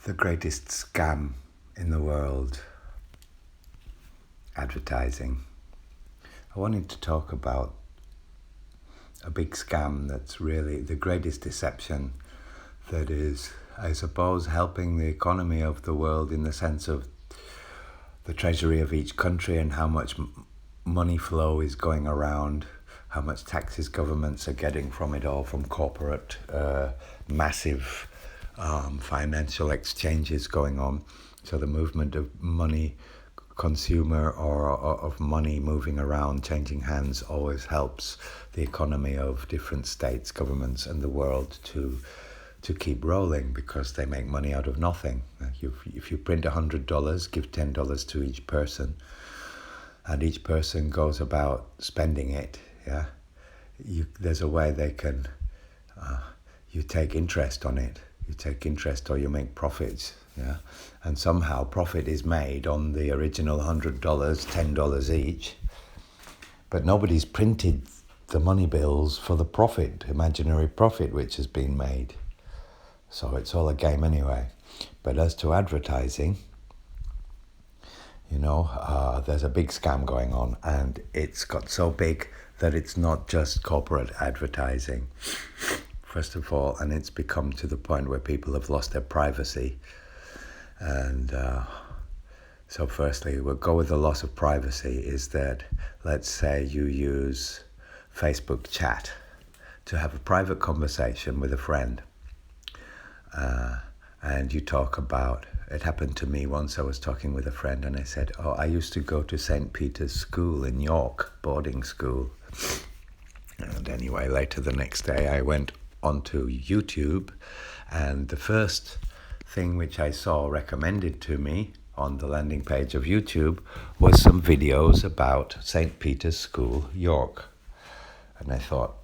The greatest scam in the world, advertising. I wanted to talk about a big scam that's really the greatest deception that is, I suppose, helping the economy of the world in the sense of the treasury of each country and how much money flow is going around, how much taxes governments are getting from it all, from corporate massive financial exchanges going on. So the movement of money, consumer or of money moving around, changing hands, always helps the economy of different states, governments and the world to keep rolling, because they make money out of nothing. If you print $100, give $10 to each person, and each person goes about spending it, there's a way they can, you take interest on it. You take interest or you make profits, and somehow profit is made on the original $100, $10 each, but nobody's printed the money bills for the profit, imaginary profit, which has been made. So it's all a game anyway. But as to advertising, there's a big scam going on, and it's got so big that it's not just corporate advertising. First of all, and it's become to the point where people have lost their privacy. And so firstly, we'll go with the loss of privacy is that, let's say you use Facebook chat to have a private conversation with a friend. And you talk about, it happened to me once. I was talking with a friend and I said, I used to go to St. Peter's School in York, boarding school. And anyway, later the next day I went onto YouTube, and the first thing which I saw recommended to me on the landing page of YouTube was some videos about St. Peter's School, York. And I thought,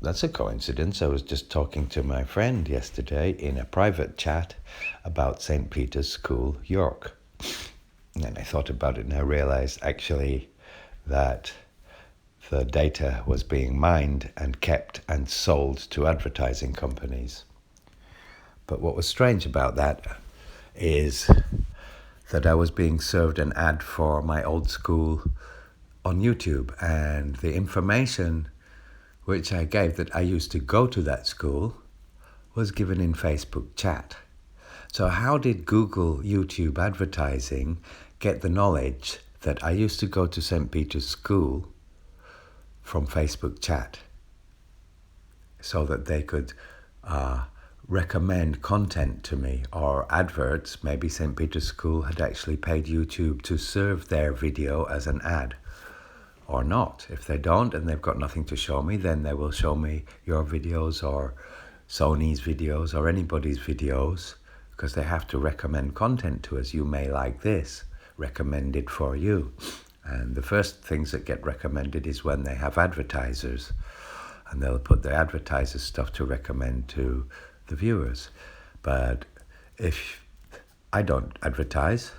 that's a coincidence. I was just talking to my friend yesterday in a private chat about St. Peter's School, York. And then I thought about it and I realized actually that the data was being mined and kept and sold to advertising companies. But what was strange about that is that I was being served an ad for my old school on YouTube, and the information which I gave that I used to go to that school was given in Facebook chat. So how did Google YouTube advertising get the knowledge that I used to go to St. Peter's School from Facebook chat, so that they could recommend content to me or adverts? Maybe St. Peter's School had actually paid YouTube to serve their video as an ad, or not. If they don't and they've got nothing to show me, then they will show me your videos or Sony's videos or anybody's videos, because they have to recommend content to us. You may like this, recommend it for you. And the first things that get recommended is when they have advertisers, and they'll put the advertisers' stuff to recommend to the viewers. But if I don't advertise,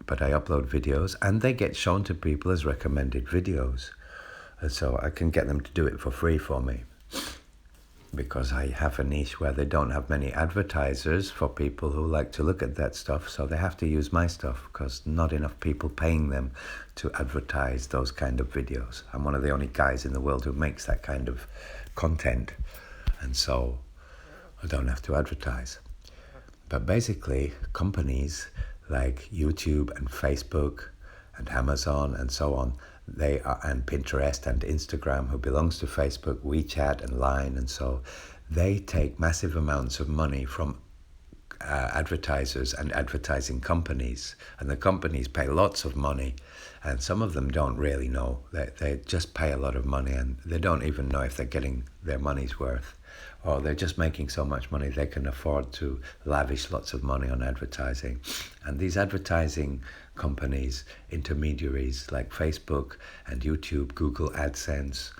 but I upload videos, and they get shown to people as recommended videos, and so I can get them to do it for free for me, because I have a niche where they don't have many advertisers for people who like to look at that stuff, so they have to use my stuff, because not enough people paying them to advertise those kind of videos. I'm one of the only guys in the world who makes that kind of content, and so I don't have to advertise. But basically, companies like YouTube and Facebook and Amazon and so on, they are, and Pinterest and Instagram, who belongs to Facebook, WeChat and Line, and so they take massive amounts of money from advertisers and advertising companies, and the companies pay lots of money, and some of them don't really know. They just pay a lot of money, and they don't even know if they're getting their money's worth, or they're just making so much money they can afford to lavish lots of money on advertising. And these advertising companies, intermediaries like Facebook and YouTube, Google AdSense,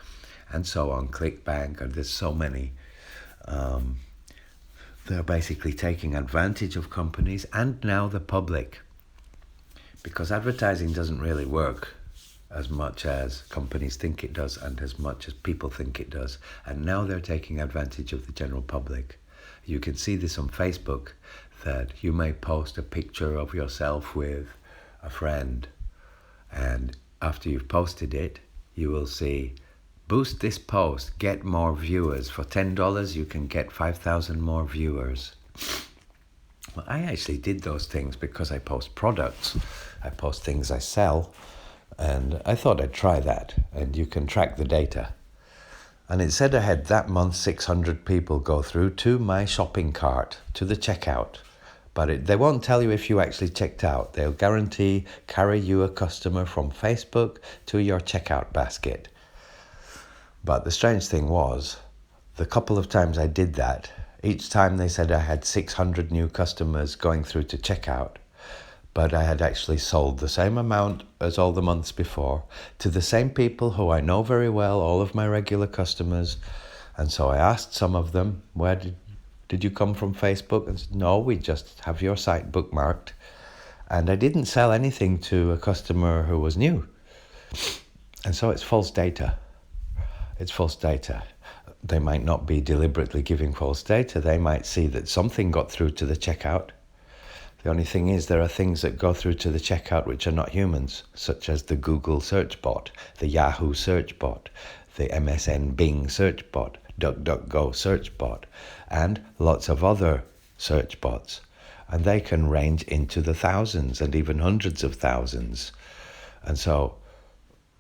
and so on, ClickBank, and there's so many, they're basically taking advantage of companies and now the public, because advertising doesn't really work as much as companies think it does and as much as people think it does. And now they're taking advantage of the general public. You can see this on Facebook, that you may post a picture of yourself with a friend, and after you've posted it, you will see, boost this post, get more viewers. For $10, you can get 5,000 more viewers. Well, I actually did those things because I post products. I post things I sell, and I thought I'd try that, and you can track the data. And it said I had that month 600 people go through to my shopping cart, to the checkout. But they won't tell you if you actually checked out. They'll guarantee carry you a customer from Facebook to your checkout basket. But the strange thing was, the couple of times I did that, each time they said I had 600 new customers going through to checkout, but I had actually sold the same amount as all the months before to the same people who I know very well, all of my regular customers. And so I asked some of them, where did you come from, Facebook? And said, no, we just have your site bookmarked. And I didn't sell anything to a customer who was new. And so it's false data. It's false data. They might not be deliberately giving false data. They might see that something got through to the checkout. The only thing is, there are things that go through to the checkout which are not humans, such as the Google search bot, the Yahoo search bot, the MSN Bing search bot, DuckDuckGo search bot, and lots of other search bots. And they can range into the thousands and even hundreds of thousands. And so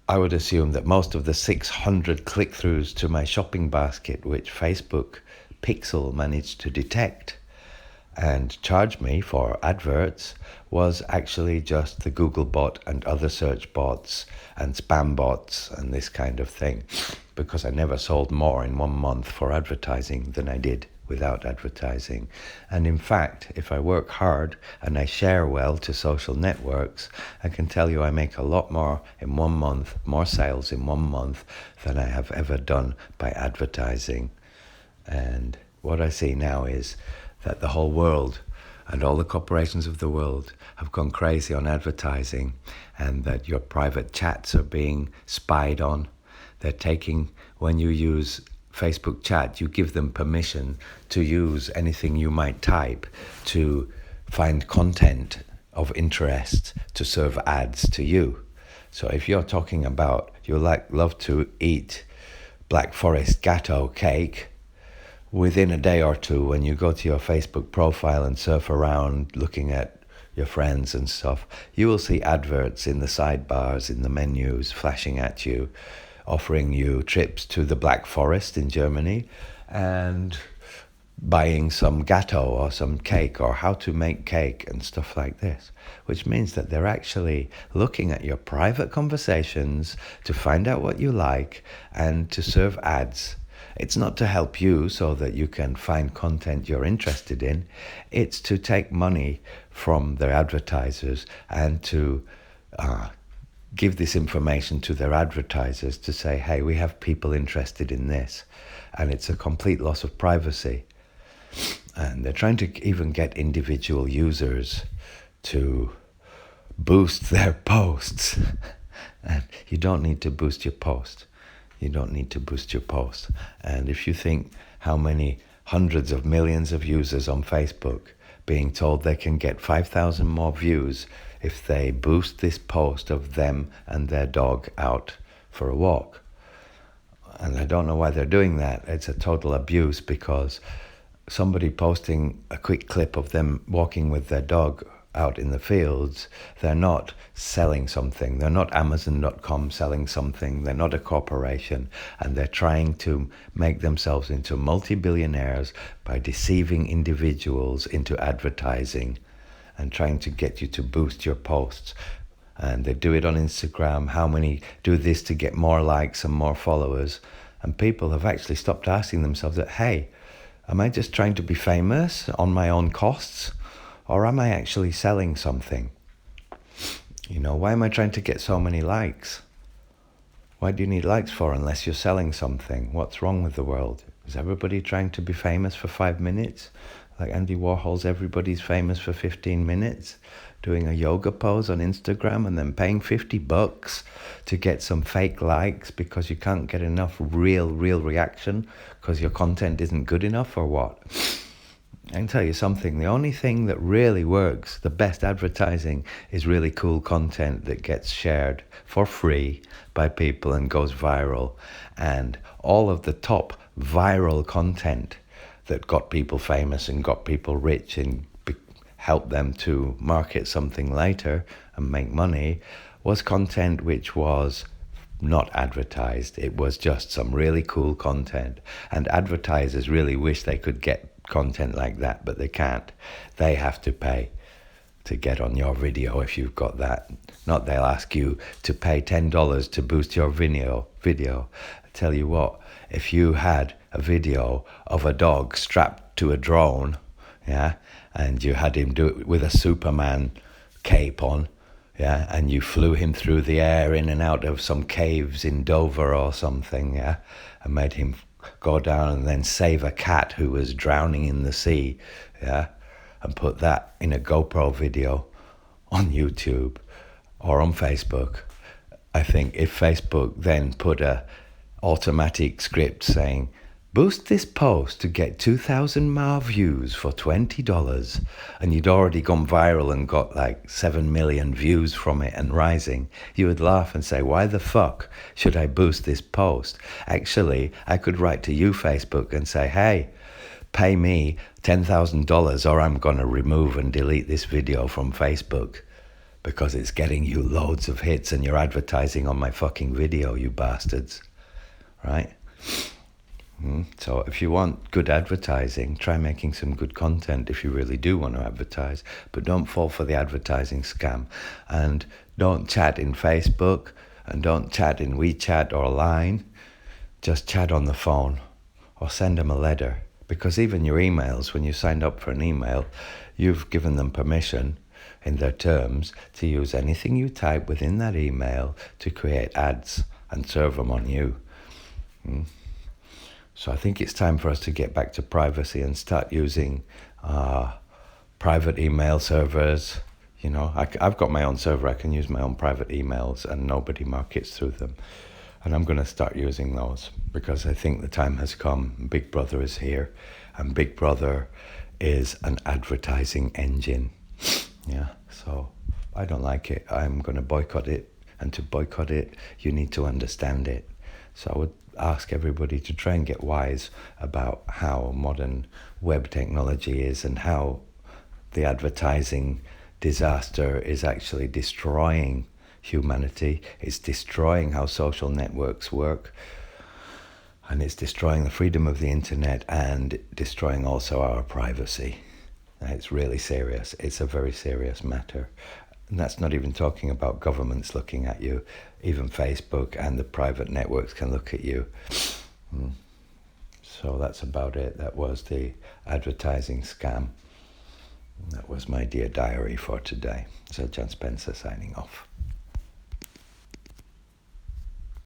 I would assume that most of the 600 click-throughs to my shopping basket, which Facebook Pixel managed to detect and charge me for adverts, was actually just the Google bot and other search bots and spam bots and this kind of thing, because I never sold more in 1 month for advertising than I did without advertising. And in fact, if I work hard and I share well to social networks, I can tell you I make a lot more in 1 month, more sales in 1 month than I have ever done by advertising. And what I see now is that the whole world and all the corporations of the world have gone crazy on advertising, and that your private chats are being spied on. They're taking, when you use Facebook chat, you give them permission to use anything you might type to find content of interest to serve ads to you. So if you're talking about you love to eat Black Forest Gateau cake, within a day or two, when you go to your Facebook profile and surf around looking at your friends and stuff, you will see adverts in the sidebars, in the menus, flashing at you, offering you trips to the Black Forest in Germany and buying some gâteau or some cake or how to make cake and stuff like this, which means that they're actually looking at your private conversations to find out what you like and to serve ads. It's not to help you so that you can find content you're interested in. It's to take money from their advertisers and to give this information to their advertisers to say, hey, we have people interested in this. And it's a complete loss of privacy. And they're trying to even get individual users to boost their posts. And you don't need to boost your post. You don't need to boost your post. And if you think how many hundreds of millions of users on Facebook being told they can get 5,000 more views if they boost this post of them and their dog out for a walk. And I don't know why they're doing that. It's a total abuse, because somebody posting a quick clip of them walking with their dog out in the fields, they're not selling something. They're not Amazon.com selling something. They're not a corporation. And they're trying to make themselves into multi-billionaires by deceiving individuals into advertising and trying to get you to boost your posts. And they do it on Instagram. How many do this to get more likes and more followers? And people have actually stopped asking themselves that, hey, am I just trying to be famous on my own costs? Or am I actually selling something? You know, why am I trying to get so many likes? What do you need likes for unless you're selling something? What's wrong with the world? Is everybody trying to be famous for 5 minutes? Like Andy Warhol's Everybody's Famous for 15 minutes? Doing a yoga pose on Instagram and then paying $50 to get some fake likes because you can't get enough real reaction because your content isn't good enough, or what? I can tell you something, the only thing that really works, the best advertising, is really cool content that gets shared for free by people and goes viral. And all of the top viral content that got people famous and got people rich and helped them to market something later and make money was content which was not advertised. It was just some really cool content. And advertisers really wish they could get content like that, but they can't. They have to pay to get on your video if you've got that. Not they'll ask you to pay $10 to boost your video. I tell you what, if you had a video of a dog strapped to a drone, yeah, and you had him do it with a Superman cape on, yeah, and you flew him through the air in and out of some caves in Dover or something, yeah, and made him go down and then save a cat who was drowning in the sea, yeah, and put that in a GoPro video on YouTube or on Facebook. I think if Facebook then put a automatic script saying, boost this post to get 2,000 more views for $20, and you'd already gone viral and got like 7 million views from it and rising, you would laugh and say, why the fuck should I boost this post? Actually, I could write to you, Facebook, and say, hey, pay me $10,000 or I'm going to remove and delete this video from Facebook because it's getting you loads of hits and you're advertising on my fucking video, you bastards, right? So if you want good advertising, try making some good content if you really do want to advertise, but don't fall for the advertising scam. And don't chat in Facebook and don't chat in WeChat or Line. Just chat on the phone or send them a letter, because even your emails, when you signed up for an email, you've given them permission in their terms to use anything you type within that email to create ads and serve them on you. So I think it's time for us to get back to privacy and start using private email servers. You know, I've got my own server. I can use my own private emails and nobody markets through them. And I'm going to start using those because I think the time has come. Big Brother is here, and Big Brother is an advertising engine. Yeah, so I don't like it. I'm going to boycott it. And to boycott it, you need to understand it. So I would ask everybody to try and get wise about how modern web technology is and how the advertising disaster is actually destroying humanity. It's destroying how social networks work, and it's destroying the freedom of the internet and destroying also our privacy. And it's really serious. It's a very serious matter. And that's not even talking about governments looking at you. Even Facebook and the private networks can look at you. So that's about it. That was the advertising scam. That was my Dear Diary for today. So John Spencer signing off.